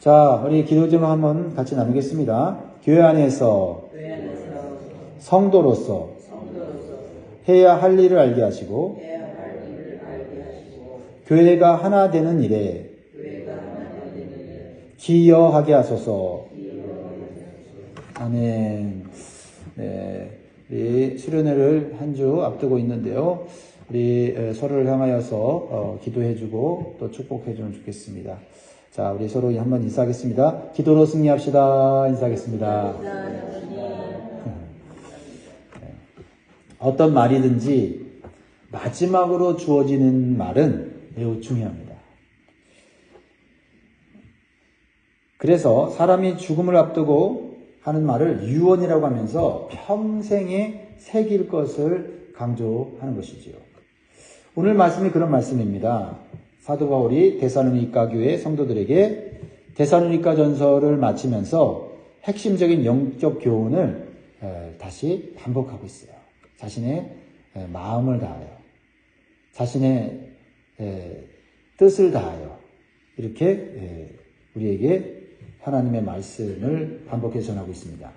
자, 우리 기도 제목 한번 같이 나누겠습니다. 교회 안에서 성도로서 해야 할 일을 알게 하시고 교회가 하나 되는 일에 기여하게 하소서. 아멘. 네, 우리 수련회를 한 주 앞두고 있는데요. 우리 서로를 향하여서 기도해주고 또 축복해주면 좋겠습니다. 자, 우리 서로 한번 인사하겠습니다. 기도로 승리합시다. 인사하겠습니다. 어떤 말이든지 마지막으로 주어지는 말은 매우 중요합니다. 그래서 사람이 죽음을 앞두고 하는 말을 유언이라고 하면서 평생에 새길 것을 강조하는 것이지요. 오늘 말씀이 그런 말씀입니다. 사도 바울이 데살로니가 교회 성도들에게 데살로니가 전서를 마치면서 핵심적인 영적 교훈을 다시 반복하고 있어요. 자신의 마음을 다하여, 자신의 뜻을 다하여 이렇게 우리에게 하나님의 말씀을 반복해서 전하고 있습니다.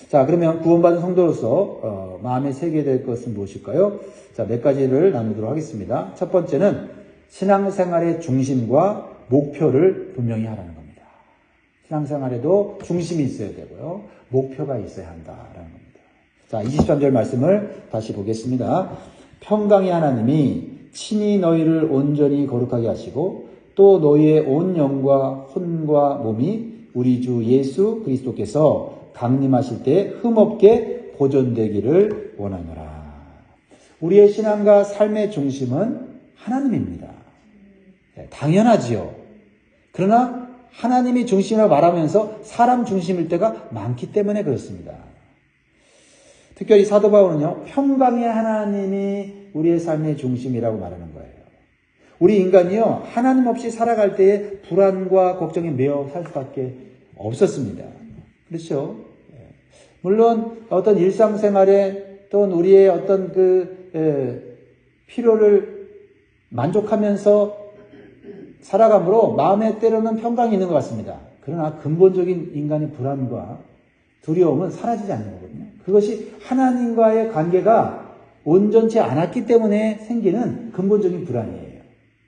자, 그러면 구원받은 성도로서 마음에 새겨야 될 것은 무엇일까요? 자, 몇 가지를 나누도록 하겠습니다. 첫 번째는 신앙생활의 중심과 목표를 분명히 하라는 겁니다. 신앙생활에도 중심이 있어야 되고요. 목표가 있어야 한다라는 겁니다. 자, 23절 말씀을 다시 보겠습니다. 평강의 하나님이 친히 너희를 온전히 거룩하게 하시고 또 너희의 온 영과 혼과 몸이 우리 주 예수 그리스도께서 강림하실 때 흠없게 보존되기를 원하노라. 우리의 신앙과 삶의 중심은 하나님입니다. 당연하지요. 그러나 하나님이 중심이라고 말하면서 사람 중심일 때가 많기 때문에 그렇습니다. 특별히 사도 바울은요, 평강의 하나님이 우리의 삶의 중심이라고 말하는 거예요. 우리 인간이요, 하나님 없이 살아갈 때에 불안과 걱정에 매여 살 수밖에 없었습니다. 그렇죠? 물론 어떤 일상생활에 또는 우리의 어떤 필요를 만족하면서 살아감으로 마음에 때로는 평강이 있는 것 같습니다. 그러나 근본적인 인간의 불안과 두려움은 사라지지 않는 거거든요. 그것이 하나님과의 관계가 온전치 않았기 때문에 생기는 근본적인 불안이에요.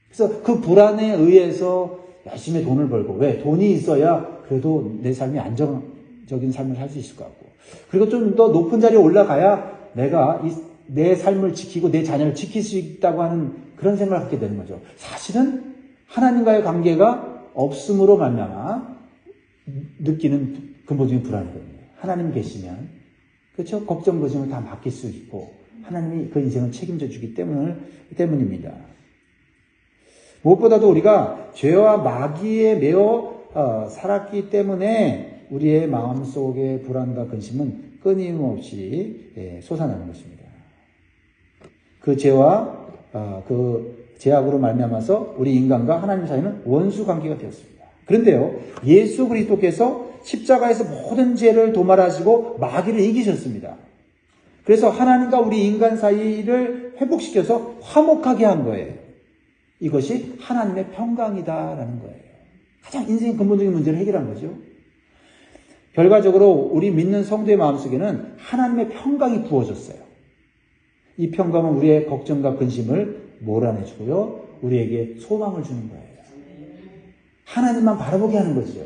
그래서 그 불안에 의해서 열심히 돈을 벌고, 왜? 돈이 있어야 그래도 내 삶이 안정적인 삶을 살 수 있을 것 같고, 그리고 좀 더 높은 자리에 올라가야 내가 내 삶을 지키고 내 자녀를 지킬 수 있다고 하는 그런 생각을 갖게 되는 거죠. 사실은 하나님과의 관계가 없음으로 말미암아 느끼는 근본적인 불안이거든요. 하나님 계시면, 그렇죠? 걱정, 고심을 다 맡길 수 있고 하나님이 그 인생을 책임져 주기 때문입니다. 무엇보다도 우리가 죄와 마귀에 매어 살았기 때문에 우리의 마음속의 불안과 근심은 끊임없이 솟아나는 것입니다. 그 죄와 그 죄악으로 말미암아서 우리 인간과 하나님 사이는 원수 관계가 되었습니다. 그런데요, 예수 그리스도께서 십자가에서 모든 죄를 도말하시고 마귀를 이기셨습니다. 그래서 하나님과 우리 인간 사이를 회복시켜서 화목하게 한 거예요. 이것이 하나님의 평강이다라는 거예요. 가장 인생의 근본적인 문제를 해결한 거죠. 결과적으로 우리 믿는 성도의 마음속에는 하나님의 평강이 부어졌어요. 이 평강은 우리의 걱정과 근심을 몰아내주고요, 우리에게 소망을 주는 거예요. 하나님만 바라보게 하는 거죠.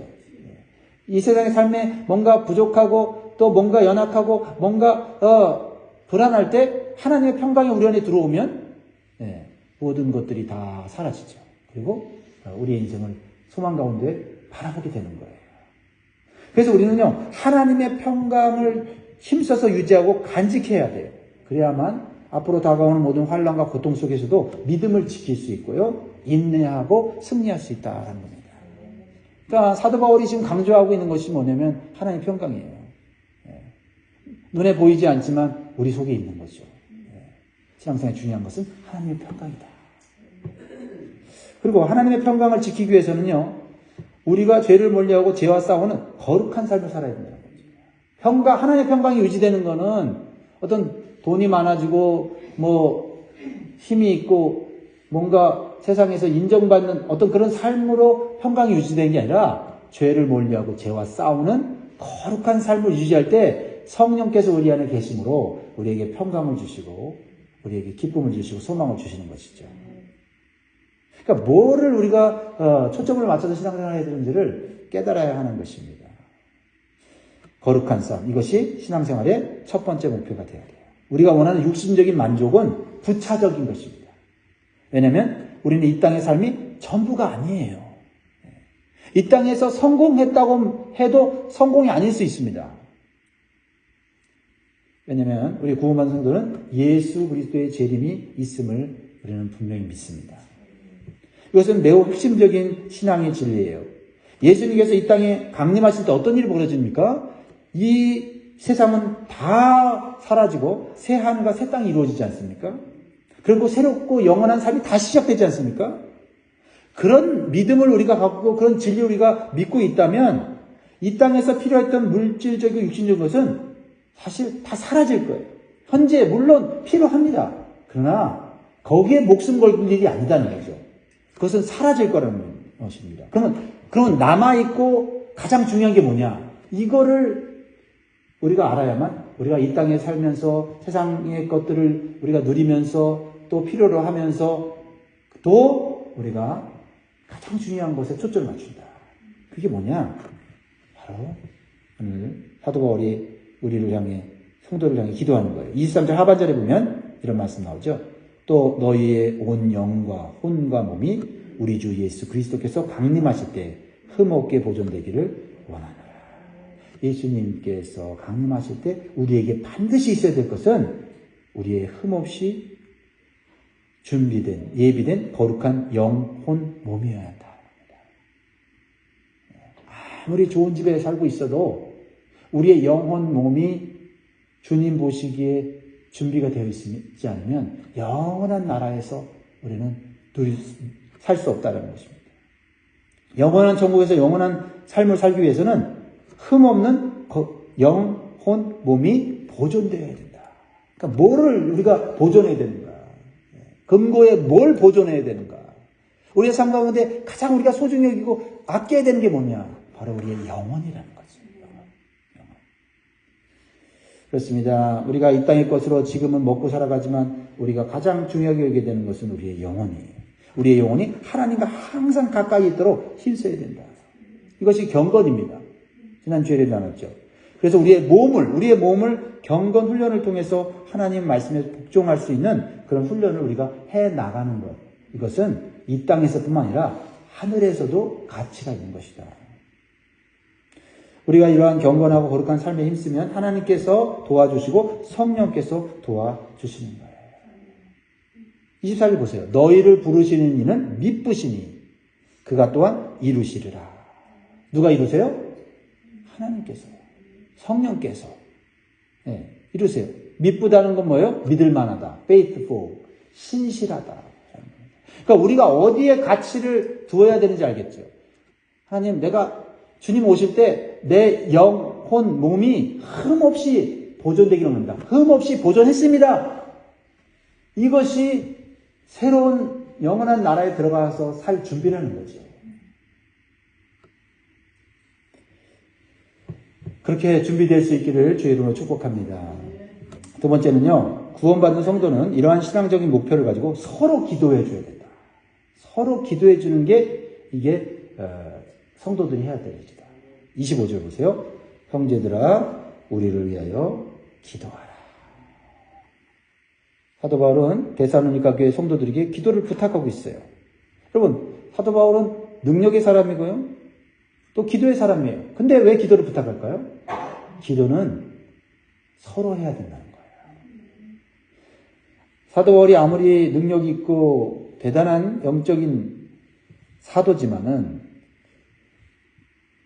이 세상의 삶에 뭔가 부족하고 또 뭔가 연약하고 뭔가 불안할 때 하나님의 평강이 우리 안에 들어오면 모든 것들이 다 사라지죠. 그리고 우리의 인생을 소망 가운데 바라보게 되는 거예요. 그래서 우리는요, 하나님의 평강을 힘써서 유지하고 간직해야 돼요. 그래야만 앞으로 다가오는 모든 환난과 고통 속에서도 믿음을 지킬 수 있고요, 인내하고 승리할 수 있다는 겁니다. 그러니까 사도 바울이 지금 강조하고 있는 것이 뭐냐면 하나님의 평강이에요. 눈에 보이지 않지만 우리 속에 있는 거죠. 신앙생활에 중요한 것은 하나님의 평강이다. 그리고 하나님의 평강을 지키기 위해서는요, 우리가 죄를 멀리하고 죄와 싸우는 거룩한 삶을 살아야 된다는 거죠. 하나님의 평강이 유지되는 거는 어떤 돈이 많아지고 힘이 있고 뭔가 세상에서 인정받는 어떤 그런 삶으로 평강이 유지되는 게 아니라 죄를 멀리하고 죄와 싸우는 거룩한 삶을 유지할 때 성령께서 우리 안에 계심으로 우리에게 평강을 주시고 우리에게 기쁨을 주시고 소망을 주시는 것이죠. 그러니까 뭐를 우리가 초점을 맞춰서 신앙생활을 해야 되는지를 깨달아야 하는 것입니다. 거룩한 삶, 이것이 신앙생활의 첫 번째 목표가 되어야 돼요. 우리가 원하는 육신적인 만족은 부차적인 것입니다. 왜냐하면 우리는 이 땅의 삶이 전부가 아니에요. 이 땅에서 성공했다고 해도 성공이 아닐 수 있습니다. 왜냐하면 우리 구원받은 성도는 예수 그리스도의 재림이 있음을 우리는 분명히 믿습니다. 이것은 매우 핵심적인 신앙의 진리예요. 예수님께서 이 땅에 강림하실 때 어떤 일이 벌어집니까? 이 세상은 다 사라지고 새 하늘과 새 땅이 이루어지지 않습니까? 그리고 새롭고 영원한 삶이 다시 시작되지 않습니까? 그런 믿음을 우리가 갖고 그런 진리를 우리가 믿고 있다면 이 땅에서 필요했던 물질적이고 육신적인 것은 사실 다 사라질 거예요. 현재 물론 필요합니다. 그러나 거기에 목숨 걸 일이 아니다는 거죠. 그것은 사라질 거라는 것입니다. 그러면 남아있고 가장 중요한 게 뭐냐? 이거를 우리가 알아야만 우리가 이 땅에 살면서 세상의 것들을 우리가 누리면서 또 필요로 하면서 또 우리가 가장 중요한 것에 초점을 맞춘다. 그게 뭐냐? 바로 오늘 사도 바울이 우리를 향해 성도를 향해 기도하는 거예요. 23절 하반절에 보면 이런 말씀 나오죠. 또 너희의 온 영과 혼과 몸이 우리 주 예수 그리스도께서 강림하실 때 흠없게 보존되기를 원하노라. 예수님께서 강림하실 때 우리에게 반드시 있어야 될 것은 우리의 흠없이 준비된 예비된 거룩한 영, 혼, 몸이어야 한다. 아무리 좋은 집에 살고 있어도 우리의 영혼, 몸이 주님 보시기에 준비가 되어 있지 않으면 영원한 나라에서 우리는 살 수 없다는 것입니다. 영원한 천국에서 영원한 삶을 살기 위해서는 흠없는 영, 혼, 몸이 보존되어야 된다. 그러니까 뭐를 우리가 보존해야 되는가? 금고에 뭘 보존해야 되는가? 우리의 삶 가운데 가장 우리가 소중히 여기고 아껴야 되는 게 뭐냐? 바로 우리의 영혼이라는 거죠. 영혼. 그렇습니다. 우리가 이 땅의 것으로 지금은 먹고 살아가지만 우리가 가장 중요하게 여기게 되는 것은 우리의 영혼이에요. 우리의 영혼이 하나님과 항상 가까이 있도록 힘써야 된다. 이것이 경건입니다. 지난주에 나눴죠. 그래서 우리의 몸을 경건 훈련을 통해서 하나님 말씀에 복종할 수 있는 그런 훈련을 우리가 해 나가는 것. 이것은 이 땅에서뿐만 아니라 하늘에서도 가치가 있는 것이다. 우리가 이러한 경건하고 거룩한 삶에 힘쓰면 하나님께서 도와주시고 성령께서 도와주시는 거예요. 24절 보세요. 너희를 부르시는 이는 미쁘시니 그가 또한 이루시리라. 누가 이루세요? 하나님께서. 성령께서. 네, 이루세요. 미쁘다는 건 뭐예요? 믿을만하다. faithful. 신실하다. 그러니까 우리가 어디에 가치를 두어야 되는지 알겠죠? 하나님, 내가 주님 오실 때 내 영, 혼, 몸이 흠없이 보존되기를 원한다. 흠없이 보존했습니다. 이것이 새로운 영원한 나라에 들어가서 살 준비라는 거죠. 그렇게 준비될 수 있기를 주의 이름으로 축복합니다. 두 번째는요, 구원받는 성도는 이러한 신앙적인 목표를 가지고 서로 기도해 줘야 된다. 서로 기도해 주는 게 이게 성도들이 해야 될 일이다. 25절 보세요. 형제들아 우리를 위하여 기도하라. 사도 바울은 데살로니가 교회 성도들에게 기도를 부탁하고 있어요. 여러분, 사도 바울은 능력의 사람이고요. 또 기도의 사람이에요. 근데 왜 기도를 부탁할까요? 기도는 서로 해야 된다는 거예요. 사도 바울이 아무리 능력 있고 대단한 영적인 사도지만은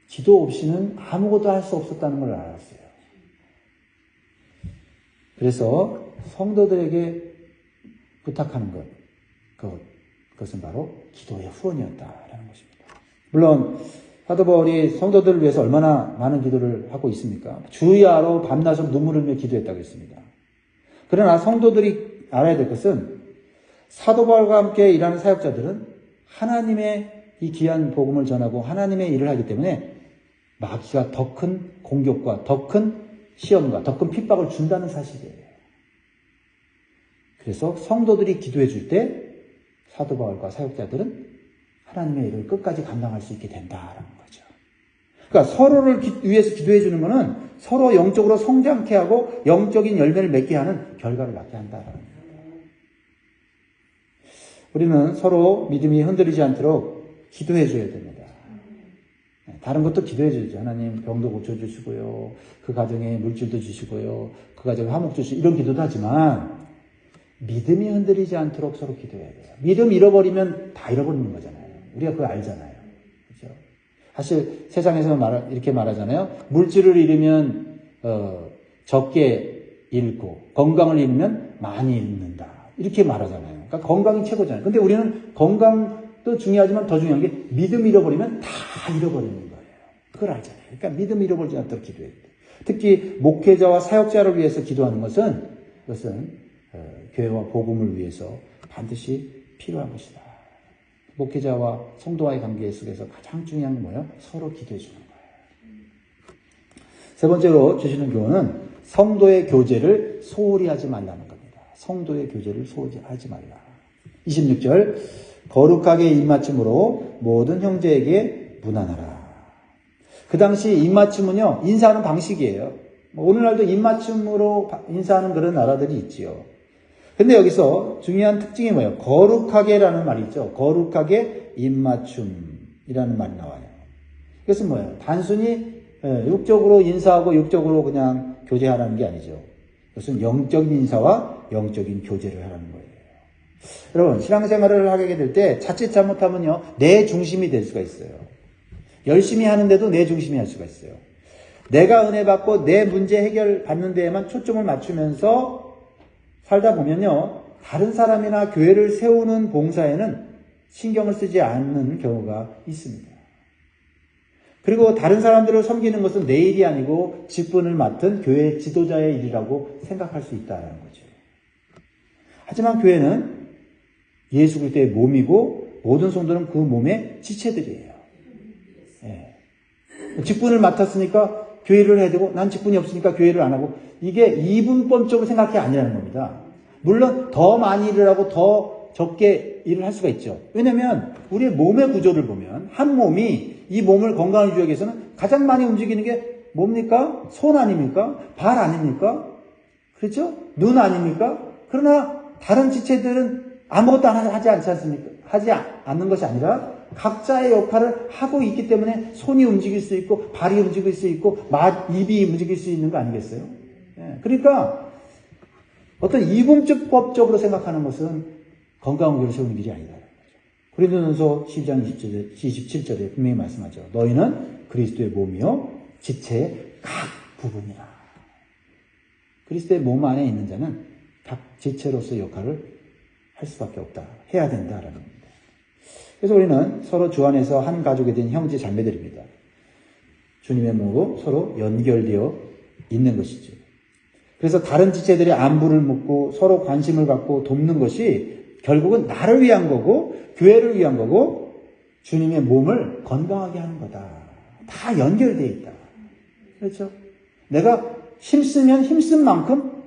기도 없이는 아무것도 할 수 없었다는 걸 알았어요. 그래서 성도들에게 부탁하는 것, 그것은 바로 기도의 후원이었다라는 것입니다. 물론 사도 바울이 성도들을 위해서 얼마나 많은 기도를 하고 있습니까? 주야로 밤낮으로 눈물을 흘려 기도했다고 했습니다. 그러나 성도들이 알아야 될 것은 사도 바울과 함께 일하는 사역자들은 하나님의 이 귀한 복음을 전하고 하나님의 일을 하기 때문에 마귀가 더 큰 공격과 더 큰 시험과 더 큰 핍박을 준다는 사실이에요. 그래서 성도들이 기도해 줄 때 사도 바울과 사역자들은 하나님의 일을 끝까지 감당할 수 있게 된다라는 거죠. 그러니까 서로를 위해서 기도해 주는 것은 서로 영적으로 성장케 하고 영적인 열매를 맺게 하는 결과를 낳게 한다라는 거예요. 우리는 서로 믿음이 흔들리지 않도록 기도해 줘야 됩니다. 다른 것도 기도해 줘야죠. 하나님 병도 고쳐주시고요. 그 가정에 물질도 주시고요. 그 가정에 화목 주시고 이런 기도도 하지만 믿음이 흔들리지 않도록 서로 기도해야 돼요. 믿음 잃어버리면 다 잃어버리는 거잖아요. 우리가 그거 알잖아요. 그렇죠? 사실 세상에서는 이렇게 말하잖아요. 물질을 잃으면 적게 잃고 건강을 잃으면 많이 잃는다. 이렇게 말하잖아요. 그러니까 건강이 최고잖아요. 근데 우리는 건강도 중요하지만 더 중요한 게 믿음 잃어버리면 다 잃어버리는 거예요. 그걸 알잖아요. 그러니까 믿음 잃어버리지 않도록 기도해야 돼요. 특히 목회자와 사역자를 위해서 기도하는 것은 그것은 교회와 복음을 위해서 반드시 필요한 것이다. 목회자와 성도와의 관계 속에서 가장 중요한 건 뭐예요? 서로 기도해 주는 거예요. 세 번째로 주시는 교훈은 성도의 교제를 소홀히 하지 말라는 겁니다. 성도의 교제를 소홀히 하지 말라. 26절 거룩하게 입맞춤으로 모든 형제에게 문안하라. 그 당시 입맞춤은요 인사하는 방식이에요. 오늘날도 입맞춤으로 인사하는 그런 나라들이 있지요. 근데 여기서 중요한 특징이 뭐예요? 거룩하게라는 말이 있죠. 거룩하게 입맞춤이라는 말이 나와요. 그것은 뭐예요? 단순히 육적으로 인사하고 육적으로 그냥 교제하라는 게 아니죠. 그것은 영적인 인사와 영적인 교제를 하라는 거예요. 여러분, 신앙생활을 하게 될 때 자칫 잘못하면요, 내 중심이 될 수가 있어요. 열심히 하는데도 내 중심이 할 수가 있어요. 내가 은혜 받고 내 문제 해결 받는 데에만 초점을 맞추면서 살다 보면요, 다른 사람이나 교회를 세우는 봉사에는 신경을 쓰지 않는 경우가 있습니다. 그리고 다른 사람들을 섬기는 것은 내 일이 아니고 직분을 맡은 교회 지도자의 일이라고 생각할 수 있다는 거죠. 하지만 교회는 예수 그리스도의 몸이고 모든 성도는 그 몸의 지체들이에요. 예. 직분을 맡았으니까 교회를 해야 되고 난 직분이 없으니까 교회를 안 하고 이게 이분법적으로 생각이 아니라는 겁니다. 물론 더 많이 일을 하고 더 적게 일을 할 수가 있죠. 왜냐하면 우리의 몸의 구조를 보면 한 몸이 이 몸을 건강히 유지하기 위해서는 가장 많이 움직이는 게 뭡니까? 손 아닙니까? 발 아닙니까? 그렇죠? 눈 아닙니까? 그러나 다른 지체들은 아무것도 하지 않지 않습니까? 하지 않는 것이 아니라 각자의 역할을 하고 있기 때문에 손이 움직일 수 있고 발이 움직일 수 있고 입이 움직일 수 있는 거 아니겠어요? 예. 그러니까 어떤 이분법적으로 생각하는 것은 건강한 교회를 세우는 일이 아니다. 고린도전서 12장 27절에 분명히 말씀하죠. 너희는 그리스도의 몸이요 지체의 각 부분이라. 그리스도의 몸 안에 있는 자는 각 지체로서 역할을 할 수밖에 없다. 해야 된다라는 겁니다. 그래서 우리는 서로 주 안에서 한 가족이 된 형제 자매들입니다. 주님의 몸으로 서로 연결되어 있는 것이죠. 그래서 다른 지체들의 안부를 묻고 서로 관심을 갖고 돕는 것이 결국은 나를 위한 거고 교회를 위한 거고 주님의 몸을 건강하게 하는 거다. 다 연결되어 있다. 그렇죠? 내가 힘쓰면 힘쓴 만큼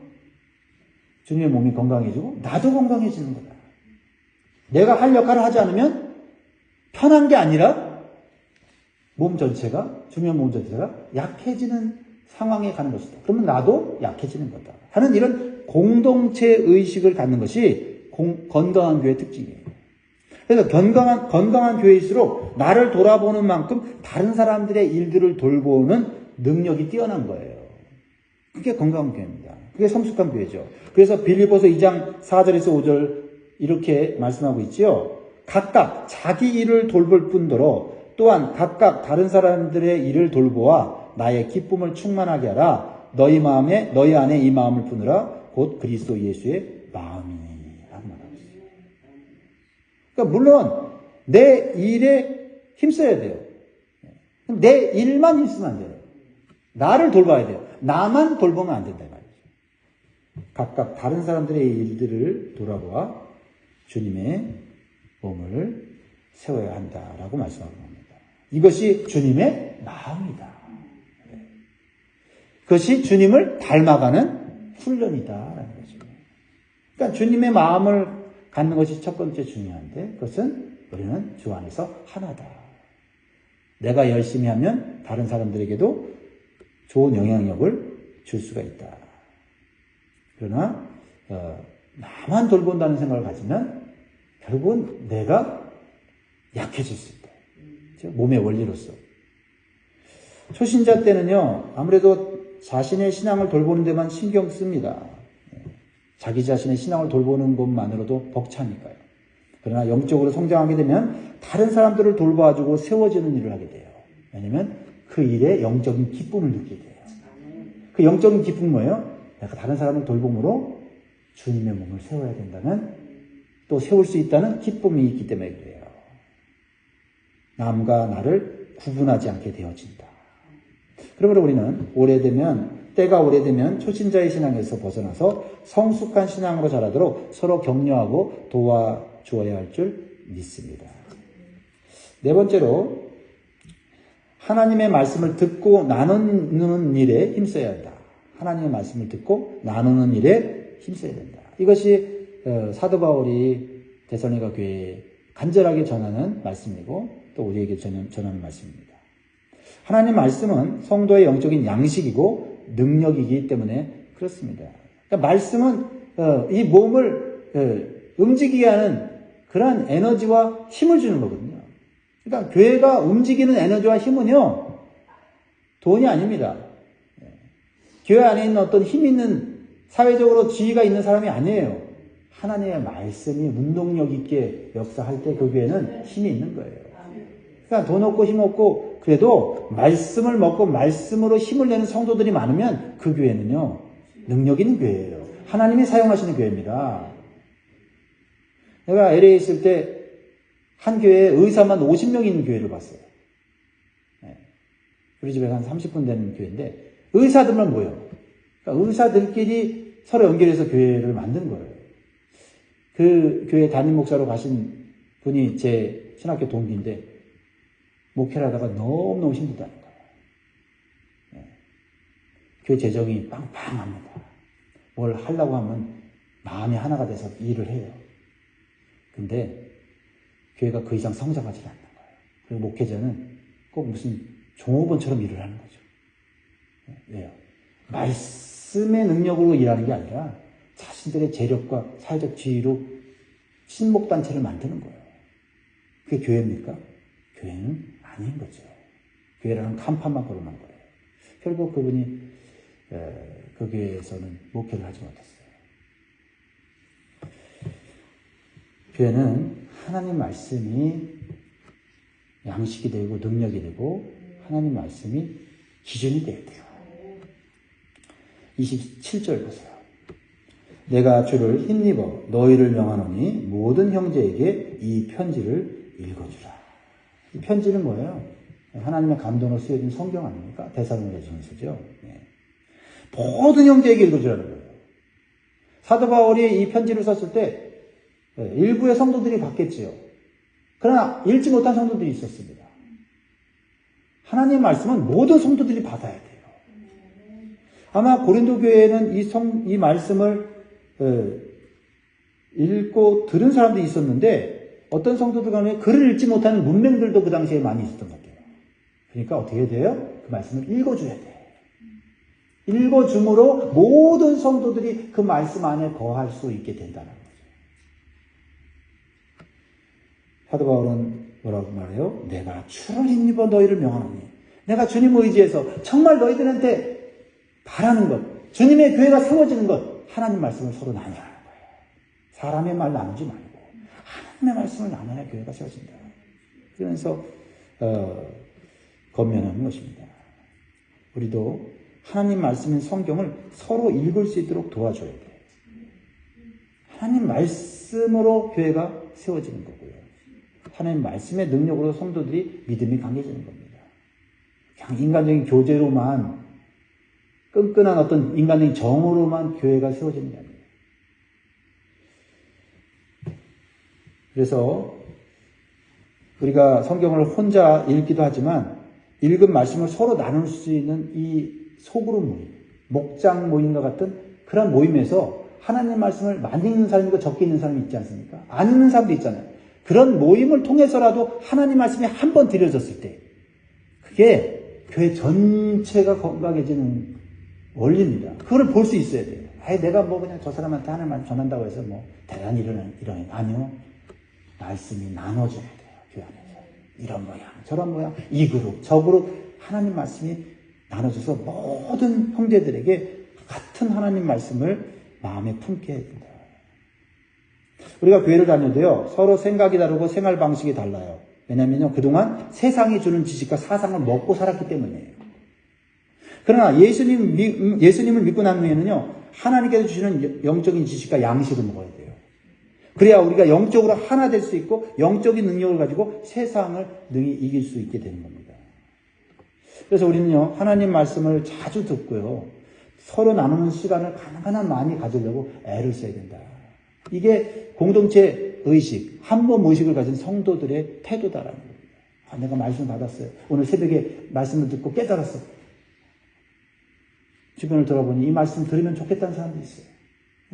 주님의 몸이 건강해지고 나도 건강해지는 거다. 내가 할 역할을 하지 않으면 편한 게 아니라 몸 전체가, 주님의 몸 전체가 약해지는 상황에 가는 것이다. 그러면 나도 약해지는 거다. 하는 이런 공동체 의식을 갖는 것이 건강한 교회의 특징이에요. 그래서 건강한 교회일수록 나를 돌아보는 만큼 다른 사람들의 일들을 돌보는 능력이 뛰어난 거예요. 그게 건강한 교회입니다. 그게 성숙한 교회죠. 그래서 빌립보서 2장 4절에서 5절 이렇게 말씀하고 있지요. 각각 자기 일을 돌볼 뿐더러 또한 각각 다른 사람들의 일을 돌보아 나의 기쁨을 충만하게 하라. 너희 안에 이 마음을 품으라. 곧 그리스도 예수의 마음이니. 라고 말하고 있어요. 그러니까 물론 내 일에 힘써야 돼요. 내 일만 힘쓰면 안 돼요. 나를 돌봐야 돼요. 나만 돌보면 안 된다 말이죠. 각각 다른 사람들의 일들을 돌아보아 주님의 몸을 세워야 한다라고 말씀하고 있습니다. 이것이 주님의 마음이다. 그것이 주님을 닮아가는 훈련이다라는 거죠. 그러니까 주님의 마음을 갖는 것이 첫 번째 중요한데 그것은 우리는 주 안에서 하나다. 내가 열심히 하면 다른 사람들에게도 좋은 영향력을 줄 수가 있다. 그러나 나만 돌본다는 생각을 가지면 결국은 내가 약해질 수 있다. 몸의 원리로서. 초신자 때는요, 아무래도 자신의 신앙을 돌보는 데만 신경 씁니다. 자기 자신의 신앙을 돌보는 것만으로도 벅차니까요. 그러나 영적으로 성장하게 되면 다른 사람들을 돌봐주고 세워지는 일을 하게 돼요. 왜냐면 그 일에 영적인 기쁨을 느끼게 돼요. 그 영적인 기쁨은 뭐예요? 내가 다른 사람을 돌봄으로 주님의 몸을 세워야 된다는, 또 세울 수 있다는 기쁨이 있기 때문에 그래요. 남과 나를 구분하지 않게 되어진다. 그러므로 우리는 때가 오래되면 초신자의 신앙에서 벗어나서 성숙한 신앙으로 자라도록 서로 격려하고 도와주어야 할 줄 믿습니다. 네 번째로, 하나님의 말씀을 듣고 나누는 일에 힘써야 한다. 하나님의 말씀을 듣고 나누는 일에 힘써야 된다. 이것이 사도 바울이 데살로니가 교회에 간절하게 전하는 말씀이고 또 우리에게 전하는 말씀입니다. 하나님 말씀은 성도의 영적인 양식이고 능력이기 때문에 그렇습니다. 그러니까 말씀은 이 몸을 움직이게 하는 그러한 에너지와 힘을 주는 거거든요. 그러니까 교회가 움직이는 에너지와 힘은요, 돈이 아닙니다. 교회 안에 있는 어떤 힘 있는, 사회적으로 지위가 있는 사람이 아니에요. 하나님의 말씀이 운동력 있게 역사할 때 그 교회는 힘이 있는 거예요. 그러니까 돈 없고 힘 없고 그래도 말씀을 먹고 말씀으로 힘을 내는 성도들이 많으면 그 교회는요, 능력 있는 교회예요. 하나님이 사용하시는 교회입니다. 내가 LA에 있을 때 한 교회에 의사만 50명 있는 교회를 봤어요. 우리 집에 한 30분 되는 교회인데 의사들만 모여. 그러니까 의사들끼리 서로 연결해서 교회를 만든 거예요. 그 교회 담임 목사로 가신 분이 제 신학교 동기인데 목회를 하다가 너무너무 힘들다는 거예요. 교회 재정이 빵빵합니다. 뭘 하려고 하면 마음이 하나가 돼서 일을 해요. 근데 교회가 그 이상 성장하지 않는 거예요. 그리고 목회자는 꼭 무슨 종업원처럼 일을 하는 거죠. 왜요? 말씀의 능력으로 일하는 게 아니라 자신들의 재력과 사회적 지위로 친목단체를 만드는 거예요. 그게 교회입니까? 교회는 아닌 거죠. 교회라는 간판만 걸어놓은 거예요. 결국 그분이 그 교회에서는 목회를 하지 못했어요. 교회는 하나님 말씀이 양식이 되고 능력이 되고 하나님 말씀이 기준이 돼야 돼요. 27절 보세요. 내가 주를 힘입어 너희를 명하노니 모든 형제에게 이 편지를 읽어주라. 이 편지는 뭐예요? 하나님의 감동으로 쓰여진 성경 아닙니까? 데살로니가전서죠. 모든 형제에게 읽어주라는 거예요. 사도 바울이 이 편지를 썼을 때 일부의 성도들이 받겠지요. 그러나 읽지 못한 성도들이 있었습니다. 하나님의 말씀은 모든 성도들이 받아야 돼요. 아마 고린도 교회에는 이 말씀을 읽고 들은 사람도 있었는데 어떤 성도들 간에 글을 읽지 못하는 문맹들도 그 당시에 많이 있었던 것 같아요. 그러니까 어떻게 해야 돼요? 그 말씀을 읽어줘야 돼요. 읽어줌으로 모든 성도들이 그 말씀 안에 거할 수 있게 된다는 거죠. 사도 바울은 뭐라고 말해요? 내가 주를 힘입어 너희를 명하노니, 내가 주님 의지해서 정말 너희들한테 바라는 것, 주님의 교회가 세워지는 것, 하나님 말씀을 서로 나누라는 거예요. 사람의 말 나누지 말고 하나님의 말씀을 나눠야 교회가 세워진다. 그러면서 권면하는 것입니다. 우리도 하나님 말씀인 성경을 서로 읽을 수 있도록 도와줘야 돼요. 하나님 말씀으로 교회가 세워지는 거고요. 하나님 말씀의 능력으로 성도들이 믿음이 강해지는 겁니다. 그냥 인간적인 교제로만, 끈끈한 어떤 인간적인 정으로만 교회가 세워지는 게 아니에요. 그래서 우리가 성경을 혼자 읽기도 하지만 읽은 말씀을 서로 나눌 수 있는 이 소그룹 모임, 목장 모임과 같은 그런 모임에서 하나님 말씀을 많이 읽는 사람이 있고 적게 읽는 사람이 있지 않습니까? 안 읽는 사람도 있잖아요. 그런 모임을 통해서라도 하나님 말씀이 한 번 드려졌을 때 그게 교회 전체가 건강해지는 원리입니다. 그걸 볼 수 있어야 돼요. 내가 뭐 그냥 저 사람한테 하나님 말씀 전한다고 해서 뭐 대단히 이런 아니요. 말씀이 나눠져야 돼요. 교회 안에서. 이런 모양, 저런 모양, 이 그룹, 저 그룹 하나님 말씀이 나눠져서 모든 형제들에게 같은 하나님 말씀을 마음에 품게 해야 된다. 우리가 교회를 다녀도요, 서로 생각이 다르고 생활 방식이 달라요. 왜냐면요, 그동안 세상이 주는 지식과 사상을 먹고 살았기 때문이에요. 그러나 예수님을 믿고 난 후에는요, 하나님께서 주시는 영적인 지식과 양식을 먹어야 돼요. 그래야 우리가 영적으로 하나 될 수 있고, 영적인 능력을 가지고 세상을 능히 이길 수 있게 되는 겁니다. 그래서 우리는요, 하나님 말씀을 자주 듣고요, 서로 나누는 시간을 가능한 많이 가지려고 애를 써야 된다. 이게 공동체 의식, 한 몸 의식을 가진 성도들의 태도다라는 겁니다. 내가 말씀 받았어요. 오늘 새벽에 말씀을 듣고 깨달았어. 주변을 돌아보니 이 말씀 들으면 좋겠다는 사람도 있어요.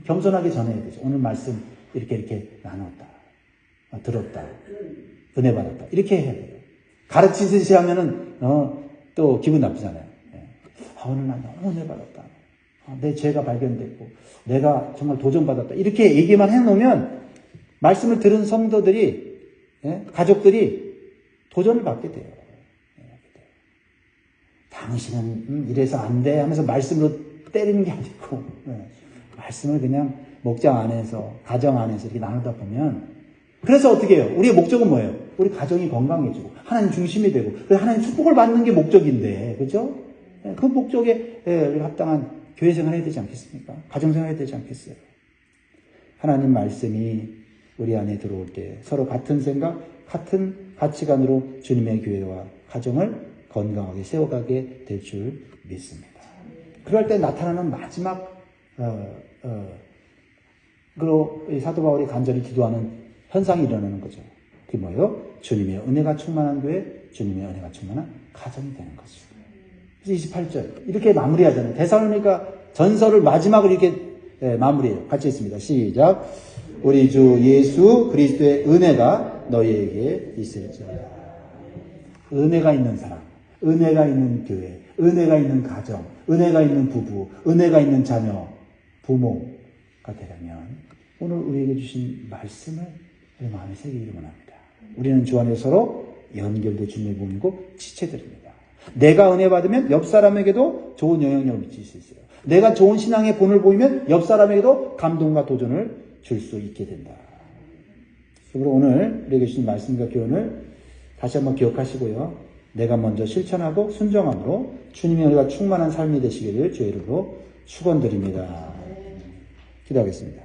겸손하게 전해야 되죠. 오늘 말씀 이렇게 나눴다. 들었다. 은혜 받았다. 이렇게 해야 돼요. 가르치듯이 하면은, 또 기분 나쁘잖아요. 오늘 난 너무 은혜 받았다. 내 죄가 발견됐고, 내가 정말 도전받았다. 이렇게 얘기만 해놓으면, 말씀을 들은 성도들이, 가족들이 도전을 받게 돼요. 당신은 이래서 안 돼 하면서 말씀으로 때리는 게 아니고, 말씀을 그냥 목장 안에서, 가정 안에서 이렇게 나누다 보면, 그래서 어떻게 해요? 우리의 목적은 뭐예요? 우리 가정이 건강해지고, 하나님 중심이 되고, 그래서 하나님 축복을 받는 게 목적인데, 그죠? 그 목적에 합당한 교회 생활 해야 되지 않겠습니까? 가정 생활 해야 되지 않겠어요? 하나님 말씀이 우리 안에 들어올 때 서로 같은 생각, 같은 가치관으로 주님의 교회와 가정을 건강하게 세워가게 될 줄 믿습니다. 그럴 때 나타나는 마지막 그리고 사도 바울이 간절히 기도하는 현상이 일어나는 거죠. 그게 뭐예요? 주님의 은혜가 충만한 교회, 주님의 은혜가 충만한 가정이 되는 거죠. 그래서 28절 이렇게 마무리하잖아요. 데살로니가 전서를 마지막으로 이렇게 마무리해요. 같이 했습니다. 시작. 우리 주 예수 그리스도의 은혜가 너희에게 있을지어다. 은혜가 있는 사람, 은혜가 있는 교회, 은혜가 있는 가정, 은혜가 있는 부부, 은혜가 있는 자녀, 부모가 되려면 오늘 우리에게 주신 말씀을 우리 마음에 새기기를 원합니다. 우리는 주 안에 서로 연결된 주님의 몸이고 지체들입니다. 내가 은혜 받으면 옆 사람에게도 좋은 영향력을 미칠 수 있어요. 내가 좋은 신앙의 본을 보이면 옆 사람에게도 감동과 도전을 줄 수 있게 된다. 그리고 오늘 우리에게 주신 말씀과 교훈을 다시 한번 기억하시고요. 내가 먼저 실천하고 순종함으로 주님의 은혜가 충만한 삶이 되시기를 주의 이름으로 축원드립니다. 기도하겠습니다.